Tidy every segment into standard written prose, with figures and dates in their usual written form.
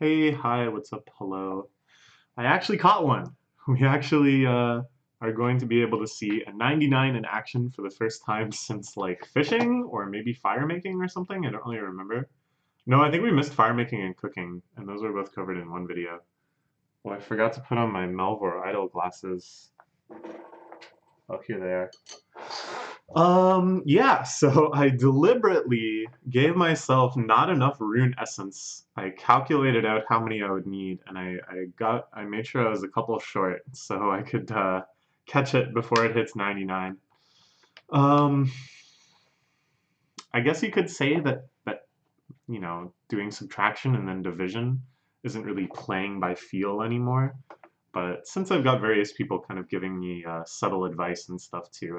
Hey, hi, what's up? Hello. I actually caught one. We actually are going to be able to see a 99 in action for the first time since like fishing or maybe fire making or something. I don't really remember. No, I think we missed fire making and cooking, and those were both covered in one video. Well, I forgot to put on my Melvor idle glasses. Oh, here they are. Yeah, so I deliberately gave myself not enough rune essence. I calculated out how many I would need, and I made sure I was a couple short so I could catch it before it hits 99. Um, I guess you could say that doing subtraction and then division isn't really playing by feel anymore. But since I've got various people kind of giving me subtle advice and stuff too,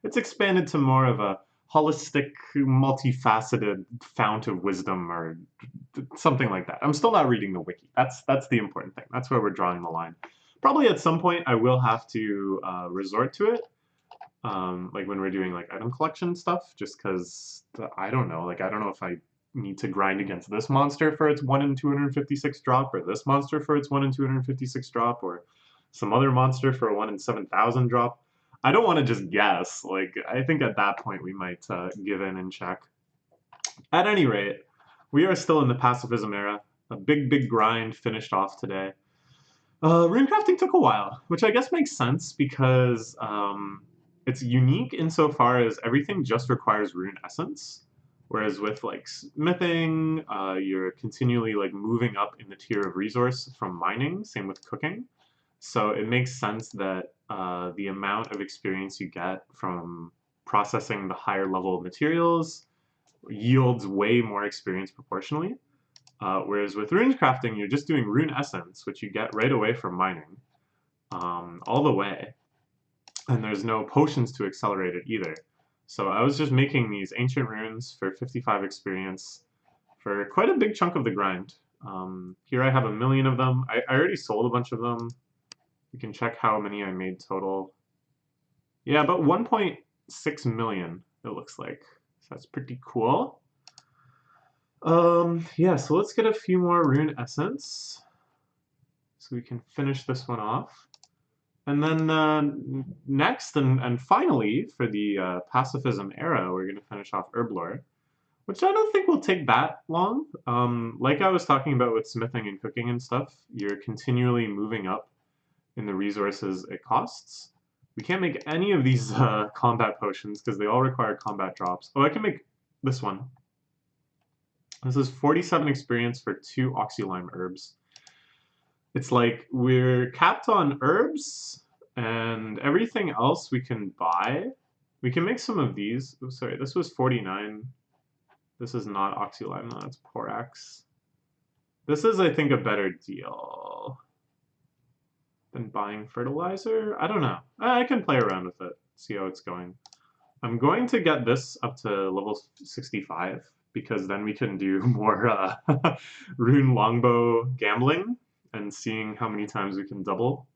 it's expanded to more of a holistic, multifaceted fount of wisdom or something like that. I'm still not reading the wiki. That's the important thing. That's where we're drawing the line. Probably at some point I will have to resort to it, like when we're doing like item collection stuff, just because I don't know. Like I don't know if I need to grind against this monster for its 1 in 256 drop, or this monster for its 1 in 256 drop, or some other monster for a 1 in 7,000 drop. I don't want to just guess. Like, I think at that point we might give in and check. At any rate, we are still in the pacifism era. A big grind finished off today. Runecrafting took a while, which I guess makes sense because it's unique insofar as everything just requires rune essence. Whereas with like smithing, you're continually like moving up in the tier of resource from mining. Same with cooking. So it makes sense that the amount of experience you get from processing the higher level materials yields way more experience proportionally. Whereas with Runecrafting, you're just doing rune essence, which you get right away from mining, all the way. And there's no potions to accelerate it either. So I was just making these ancient runes for 55 experience for quite a big chunk of the grind. Here I have 1,000,000 of them. I already sold a bunch of them. You can check how many I made total. Yeah, about 1.6 million, it looks like. So that's pretty cool. Yeah, so let's get a few more rune essence so we can finish this one off. And then next and finally, for the pacifism era, we're going to finish off Herblore, which I don't think will take that long. Like I was talking about with smithing and cooking and stuff, you're continually moving up in the resources it costs. We can't make any of these combat potions because they all require combat drops. Oh, I can make this one. This is 47 experience for 2 oxylime herbs. It's like we're capped on herbs and everything else we can buy. We can make some of these. Oh, sorry, this was 49. This is not oxylime, no, that's porax. This is, I think, a better deal than buying fertilizer. I don't know. I can play around with it, see how it's going. I'm going to get this up to level 65 because then we can do more rune longbow gambling and seeing how many times we can double.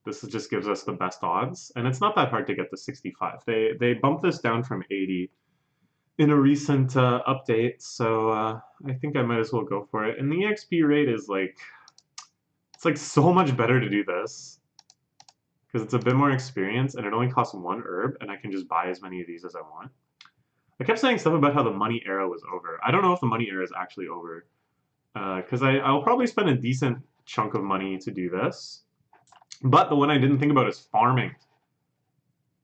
This just gives us the best odds, and it's not that hard to get to 65. They bumped this down from 80 in a recent update, so I think I might as well go for it. And the EXP rate is like, it's like so much better to do this because it's a bit more experience and it only costs 1 herb, and I can just buy as many of these as I want. I kept saying stuff about how the money era was over. I don't know if the money era is actually over because I'll probably spend a decent chunk of money to do this. But the one I didn't think about is farming.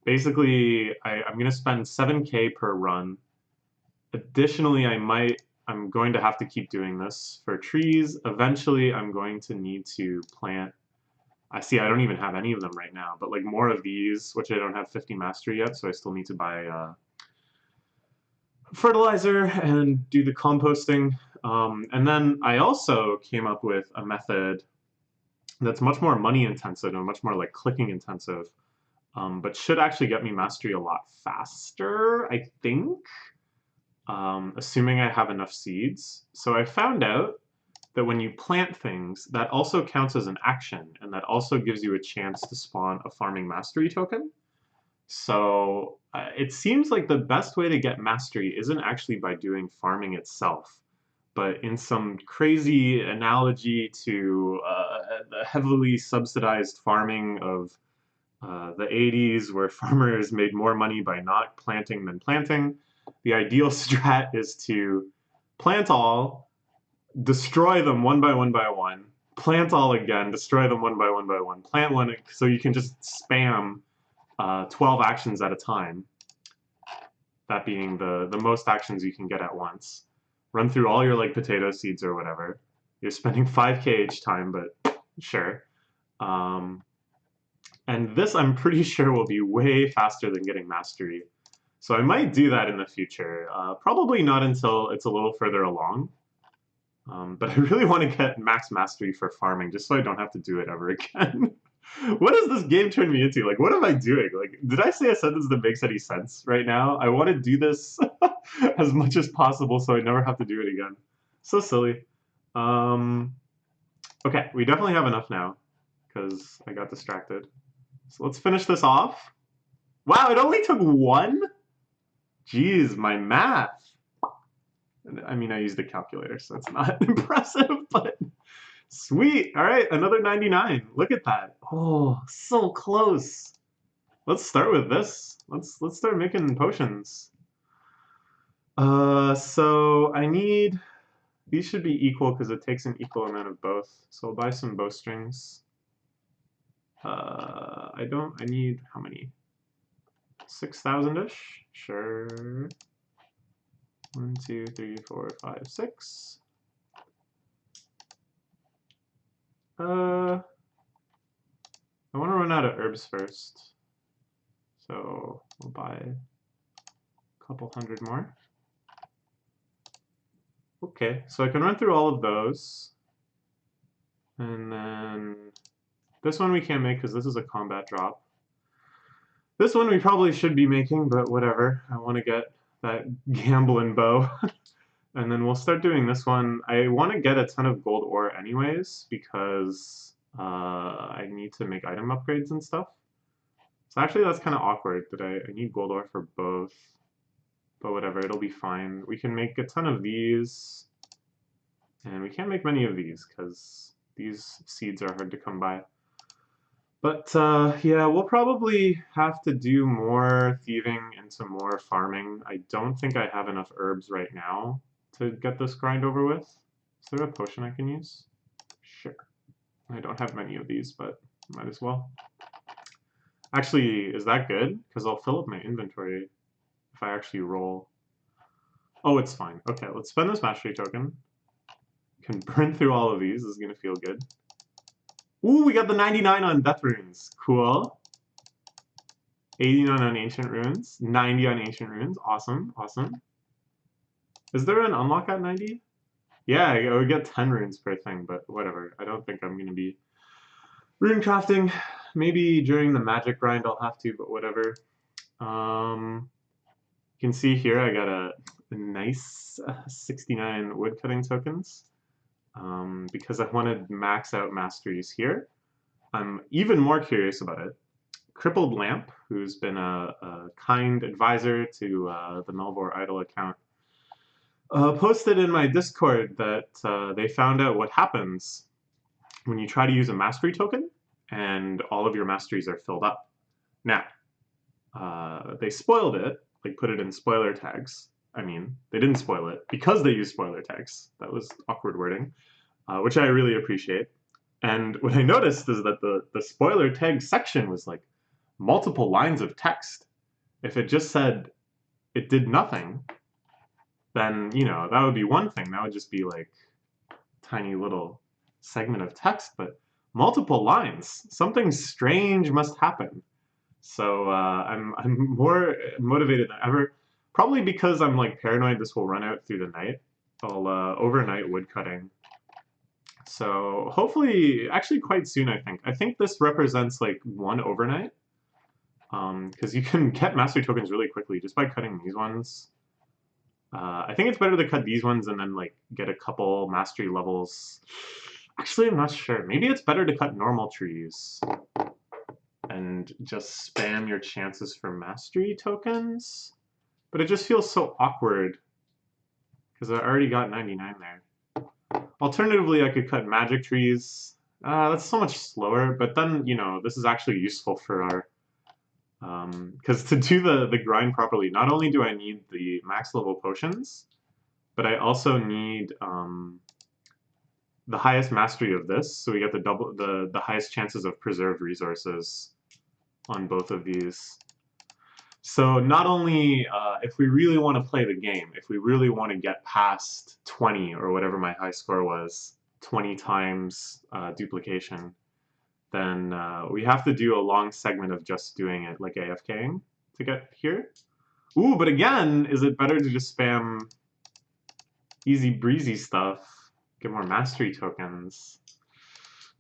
Basically, I'm going to spend 7K per run. Additionally, I'm going to have to keep doing this for trees. Eventually, I'm going to need to plant. I see I don't even have any of them right now, but like more of these, which I don't have 50 mastery yet, so I still need to buy fertilizer and do the composting. And then I also came up with a method that's much more money intensive and much more like clicking intensive, but should actually get me mastery a lot faster, I think, assuming I have enough seeds. So I found out that when you plant things, that also counts as an action, and that also gives you a chance to spawn a farming mastery token. So it seems like the best way to get mastery isn't actually by doing farming itself, but in some crazy analogy to the heavily subsidized farming of the 80s, where farmers made more money by not planting than planting, the ideal strat is to plant all, destroy them one by one by one, plant all again, destroy them one by one by one, plant one, so you can just spam 12 actions at a time, that being the most actions you can get at once. Run through all your like potato seeds or whatever. You're spending 5k each time, but sure. And this I'm pretty sure will be way faster than getting mastery. So I might do that in the future. Probably not until it's a little further along. But I really want to get max mastery for farming, just so I don't have to do it ever again. What has this game turned me into? Like, what am I doing? Like, did I say a sentence that makes any sense right now? I want to do this as much as possible so I never have to do it again. So silly. Okay, we definitely have enough now, because I got distracted. So let's finish this off. Wow, it only took one? Jeez, my math. I mean, I used a calculator, so it's not impressive, but sweet. All right, another 99. Look at that. Oh, so close. Let's start with this. Let's start making potions. So I need, these should be equal because it takes an equal amount of both. So I'll buy some bowstrings. I need how many? 6,000-ish? Sure. 1, 2, 3, 4, 5, 6. I want to run out of herbs first. So we'll buy a couple hundred more. Okay, so I can run through all of those. And then this one we can't make because this is a combat drop. This one we probably should be making, but whatever. I want to get that gambling bow. And then we'll start doing this one. I want to get a ton of gold ore anyways, because I need to make item upgrades and stuff. So actually that's kind of awkward that I need gold ore for both. But whatever, it'll be fine. We can make a ton of these. And we can't make many of these, because these seeds are hard to come by. But yeah, we'll probably have to do more thieving and some more farming. I don't think I have enough herbs right now to get this grind over with. Is there a potion I can use? Sure. I don't have many of these, but might as well. Actually, is that good? Because I'll fill up my inventory if I actually roll. Oh, it's fine. Okay, let's spend this mastery token. Can burn through all of these. This is going to feel good. Ooh, we got the 99 on death runes. Cool. 89 on ancient runes. 90 on ancient runes. Awesome, awesome. Is there an unlock at 90? Yeah, I would get 10 runes per thing, but whatever. I don't think I'm going to be runecrafting. Maybe during the magic grind I'll have to, but whatever. You can see here I got a nice 69 woodcutting tokens. Because I wanted max out masteries here. I'm even more curious about it. Crippled Lamp, who's been a kind advisor to the Melvor Idol account, posted in my Discord that they found out what happens when you try to use a mastery token and all of your masteries are filled up. Now, they spoiled it, like put it in spoiler tags. I mean, they didn't spoil it because they used spoiler tags. That was awkward wording, which I really appreciate. And what I noticed is that the spoiler tag section was like multiple lines of text. If it just said it did nothing, then, you know, that would be one thing. That would just be like tiny little segment of text, but multiple lines. Something strange must happen. So I'm more motivated than ever. Probably because I'm like paranoid this will run out through the night. I'll overnight woodcutting. So hopefully, actually quite soon, I think. I think this represents like one overnight. Because you can get mastery tokens really quickly just by cutting these ones. I think it's better to cut these ones and then like get a couple mastery levels. Actually, I'm not sure. Maybe it's better to cut normal trees and just spam your chances for mastery tokens. But it just feels so awkward because I already got 99 there. Alternatively, I could cut magic trees. That's so much slower, but then, you know, this is actually useful for our... Because to do the grind properly, not only do I need the max level potions, but I also need the highest mastery of this, so we get the highest chances of preserved resources on both of these. So not only if we really want to play the game, if we really want to get past 20 or whatever my high score was, 20 times duplication, then we have to do a long segment of just doing it like AFKing to get here. Ooh, but again, is it better to just spam easy breezy stuff, get more mastery tokens?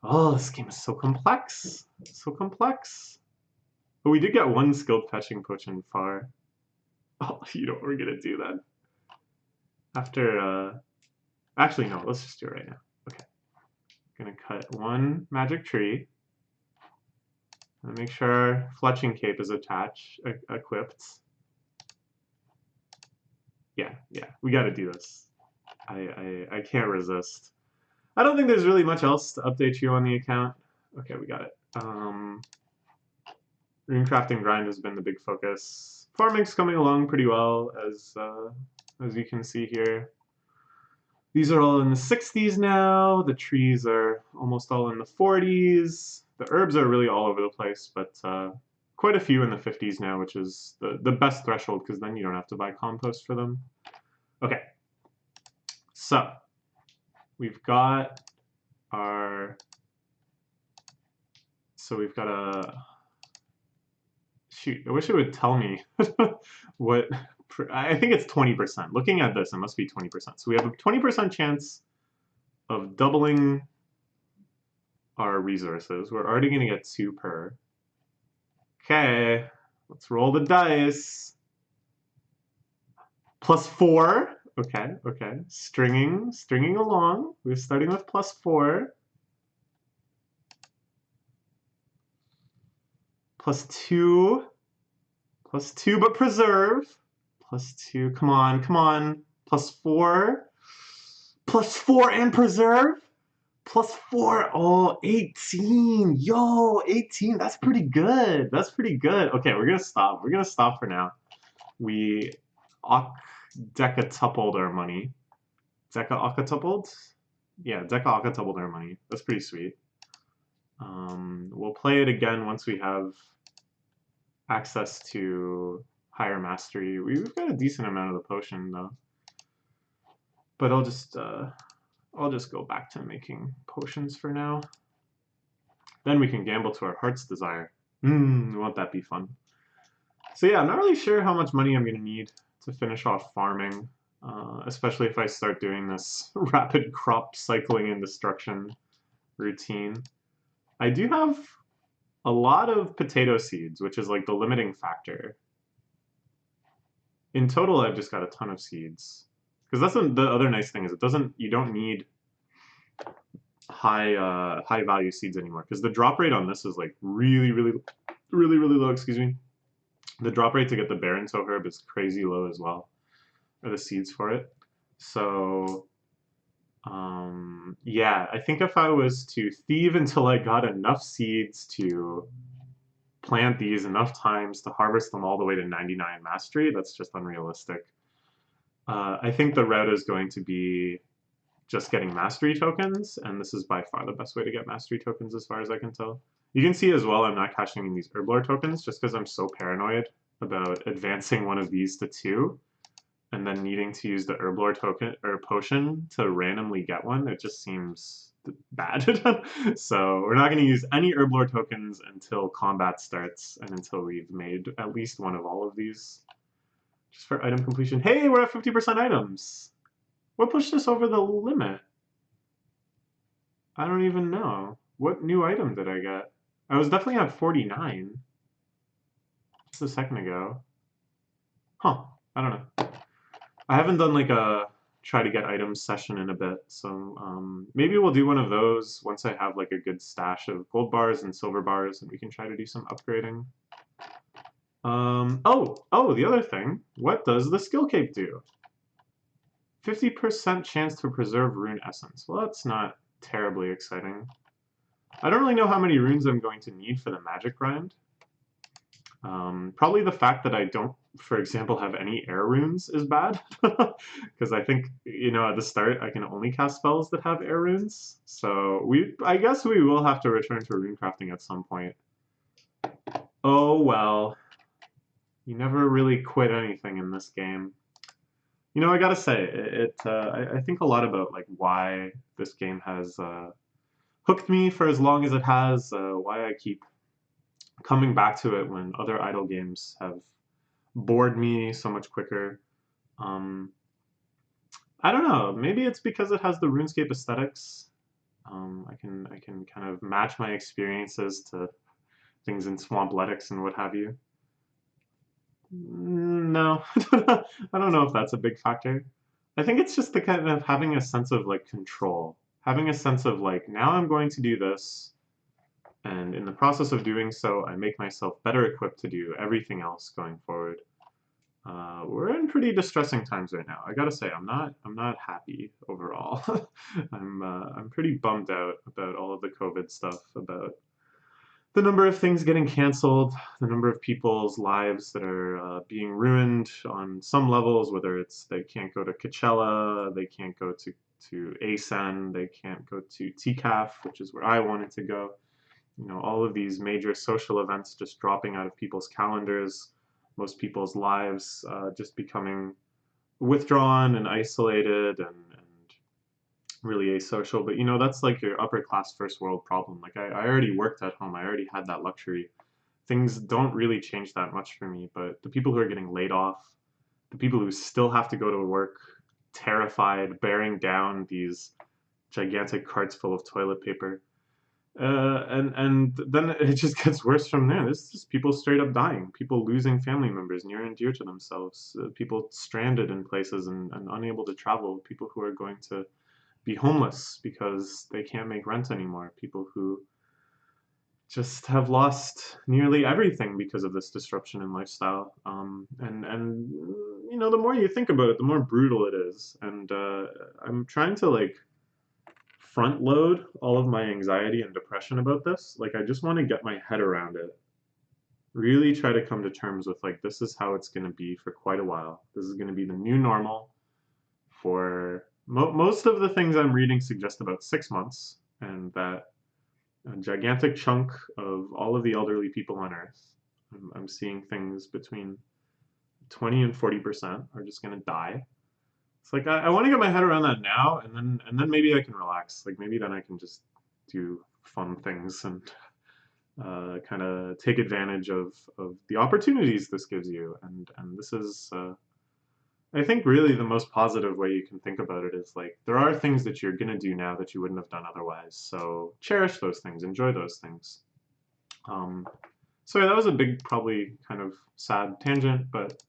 Oh, this game is so complex. So complex. But we did get one skilled fetching potion far. Oh, you know what we're gonna do then? After, actually no, let's just do it right now. Okay. Gonna cut one magic tree. And make sure fletching cape is equipped. Yeah, we gotta do this. I can't resist. I don't think there's really much else to update you on the account. Okay, we got it. Runecrafting grind has been the big focus. Farming's coming along pretty well, as you can see here. These are all in the 60s now. The trees are almost all in the 40s. The herbs are really all over the place, but quite a few in the 50s now, which is the best threshold, because then you don't have to buy compost for them. Okay, so we've got our... So we've got a... Shoot, I wish it would tell me what... I think it's 20%. Looking at this, it must be 20%. So we have a 20% chance of doubling our resources. We're already going to get 2 per. Okay, let's roll the dice. +4. Okay. Stringing along. We're starting with +4. +2. +2, but preserve. +2, come on. +4. +4 and preserve. +4, oh, 18. Yo, 18, that's pretty good. Okay, we're gonna stop for now. We decatupled our money. Decatupled? Yeah, decatupled our money. That's pretty sweet. We'll play it again once we have access to higher mastery. We've got a decent amount of the potion though. But I'll just go back to making potions for now. Then we can gamble to our heart's desire. Won't that be fun? So yeah, I'm not really sure how much money I'm gonna need to finish off farming, especially if I start doing this rapid crop cycling and destruction routine. I do have a lot of potato seeds, which is like the limiting factor. In total, I've just got a ton of seeds. Because that's the other nice thing is you don't need high value seeds anymore. Because the drop rate on this is like really low. Excuse me. The drop rate to get the Baron Toe herb is crazy low as well, or the seeds for it. So yeah, I think if I was to thieve until I got enough seeds to plant these enough times to harvest them all the way to 99 mastery, that's just unrealistic. I think the route is going to be just getting mastery tokens, and this is by far the best way to get mastery tokens as far as I can tell. You can see as well I'm not cashing in these Herblore tokens just because I'm so paranoid about advancing one of these to 2 and then needing to use the Herblore token or potion to randomly get one. It just seems bad. So we're not going to use any Herblore tokens until combat starts and until we've made at least one of all of these. Just for item completion. Hey, we're at 50% items. What pushed us over the limit? I don't even know. What new item did I get? I was definitely at 49 just a second ago. Huh. I don't know. I haven't done like a try to get items session in a bit, so maybe we'll do one of those once I have like a good stash of gold bars and silver bars, and we can try to do some upgrading. Oh, the other thing. What does the skill cape do? 50% chance to preserve rune essence. Well, that's not terribly exciting. I don't really know how many runes I'm going to need for the magic grind. Probably the fact that I don't, for example, have any air runes is bad. Because I think, at the start I can only cast spells that have air runes. So I guess we will have to return to runecrafting at some point. Oh well. You never really quit anything in this game. I gotta say, I think a lot about like why this game has hooked me for as long as it has, why I keep coming back to it when other idle games have bored me so much quicker. Um, I don't know. Maybe it's because it has the RuneScape aesthetics. I can kind of match my experiences to things in Swampletics and what have you. No, I don't know if that's a big factor. I think it's just the kind of having a sense of like control, having a sense of like now I'm going to do this, and in the process of doing so, I make myself better equipped to do everything else going forward. We're in pretty distressing times right now. I gotta say, I'm not happy overall. I'm pretty bummed out about all of the COVID stuff, about the number of things getting canceled, the number of people's lives that are being ruined on some levels, whether it's they can't go to Coachella, they can't go to ASEN, they can't go to TCAF, which is where I wanted to go. All of these major social events just dropping out of people's calendars, most people's lives just becoming withdrawn and isolated and really asocial. But that's like your upper class first world problem. Like I already worked at home. I already had that luxury. Things don't really change that much for me. But the people who are getting laid off, the people who still have to go to work, terrified, bearing down these gigantic carts full of toilet paper. And then it just gets worse from there. There's just people straight up dying, people losing family members near and dear to themselves, people stranded in places and unable to travel, people who are going to be homeless because they can't make rent anymore, people who just have lost nearly everything because of this disruption in lifestyle. And the more you think about it, the more brutal it is. And I'm trying to like front load all of my anxiety and depression about this. Like I just want to get my head around it. Really try to come to terms with like this is how it's going to be for quite a while. This is going to be the new normal for most of the things I'm reading suggest about 6 months, and that a gigantic chunk of all of the elderly people on Earth, I'm seeing things between 20 and 40% are just going to die. It's like I want to get my head around that now, and then maybe I can relax. Like maybe then I can just do fun things and kind of take advantage of the opportunities this gives you. And this is I think really the most positive way you can think about it is like there are things that you're gonna do now that you wouldn't have done otherwise. So cherish those things, enjoy those things. Um, so yeah, that was a big, probably kind of sad tangent, but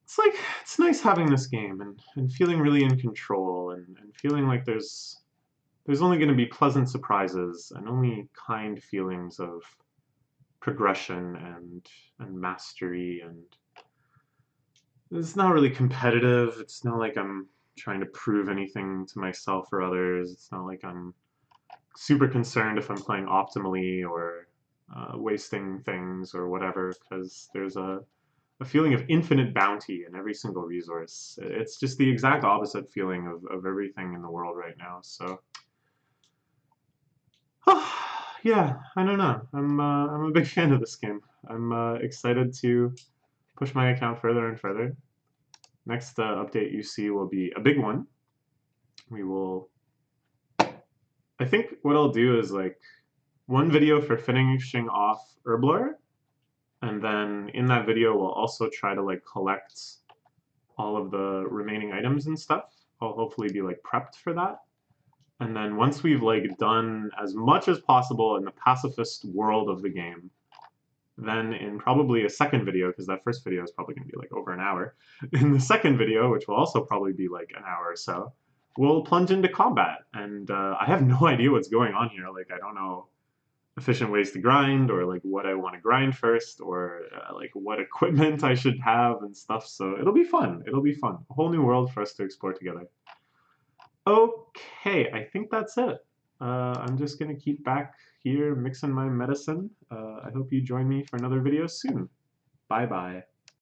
it's like it's nice having this game and feeling really in control and feeling like there's only going to be pleasant surprises and only kind feelings of progression and mastery, and it's not really competitive. It's not like I'm trying to prove anything to myself or others. It's not like I'm super concerned if I'm playing optimally or wasting things or whatever, because there's a feeling of infinite bounty in every single resource. It's just the exact opposite feeling of everything in the world right now. So, yeah, I don't know. I'm a big fan of this game. I'm excited to push my account further and further. Next update you see will be a big one. We will. I think what I'll do is like one video for finishing off Herblore, and then in that video we'll also try to like collect all of the remaining items and stuff. I'll hopefully be like prepped for that. And then once we've like done as much as possible in the pacifist world of the game, then in probably a second video, because that first video is probably going to be like over an hour, in the second video, which will also probably be like an hour or so, we'll plunge into combat. And I have no idea what's going on here. Like I don't know efficient ways to grind, or like what I want to grind first, or like what equipment I should have and stuff. So it'll be fun. It'll be fun. A whole new world for us to explore together. Okay, I think that's it. I'm just gonna keep back here mixing my medicine. I hope you join me for another video soon. Bye bye.